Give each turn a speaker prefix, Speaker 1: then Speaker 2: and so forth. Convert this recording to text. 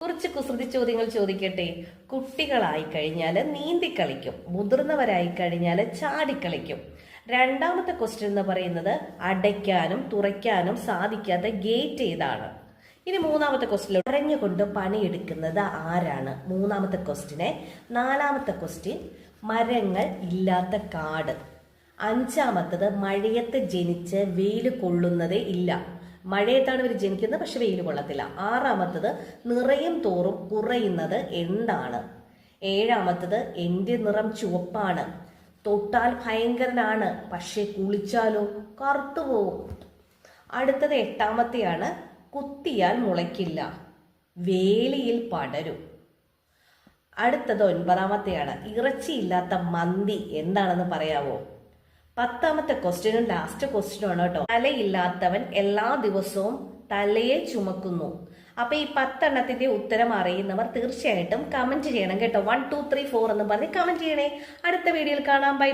Speaker 1: കുറച്ച് കുസൃതി ചോദ്യങ്ങൾ ചോദിക്കട്ടെ. കുട്ടികളായി കഴിഞ്ഞാൽ നീന്തി കളിക്കും, മുതിർന്നവരായി കഴിഞ്ഞാൽ ചാടിക്കളിക്കും. രണ്ടാമത്തെ ക്വസ്റ്റ്യൻ എന്ന് പറയുന്നത് അടയ്ക്കാനും തുറയ്ക്കാനും സാധിക്കാത്ത ഗേറ്റ് ഏതാണ്? ഇനി മൂന്നാമത്തെ ക്വസ്റ്റ്യൻ അറിഞ്ഞുകൊണ്ട് പണിയെടുക്കുന്നത് ആരാണ്? മൂന്നാമത്തെ ക്വസ്റ്റ്യനെ. നാലാമത്തെ ക്വസ്റ്റ്യൻ മരങ്ങൾ ഇല്ലാത്ത കാട്. അഞ്ചാമത്തത് മഴയത്ത് ജനിച്ച് വെയിൽ കൊള്ളുന്നതേ ഇല്ല. മഴയത്താണ് ഇവർ ജനിക്കുന്നത്, പക്ഷെ വെയിൽ കൊള്ളത്തില്ല. ആറാമത്തത് നിറയും തോറും കുറയുന്നത് എന്താണ്? ഏഴാമത്തത് എന്റെ നിറം ചുവപ്പാണ്, തൊട്ടാൽ ഭയങ്കരനാണ്, പക്ഷെ കുളിച്ചാലോ കറുത്തുപോകും. അടുത്തത് എട്ടാമത്തെയാണ് കുത്തിയാൽ മുളയ്ക്കില്ല, വേലിയിൽ പടരും. അടുത്തത് ഒൻപതാമത്തെയാണ് ഇറച്ചിയില്ലാത്ത മന്തി എന്താണെന്ന് പറയാവോ? പത്താമത്തെ ക്വസ്റ്റ്യനും ലാസ്റ്റ് ക്വസ്റ്റ്യനും ആണ് കേട്ടോ. തലയില്ലാത്തവൻ എല്ലാ ദിവസവും തലയെ ചുമക്കുന്നു. അപ്പൊ ഈ 10 ഉത്തരം അറിയുന്നവർ തീർച്ചയായിട്ടും കമന്റ് ചെയ്യണം കേട്ടോ. 1 2 3 4 എന്ന് പറഞ്ഞ് കമന്റ് ചെയ്യണേ. അടുത്ത വീഡിയോയിൽ കാണാം. ബൈ.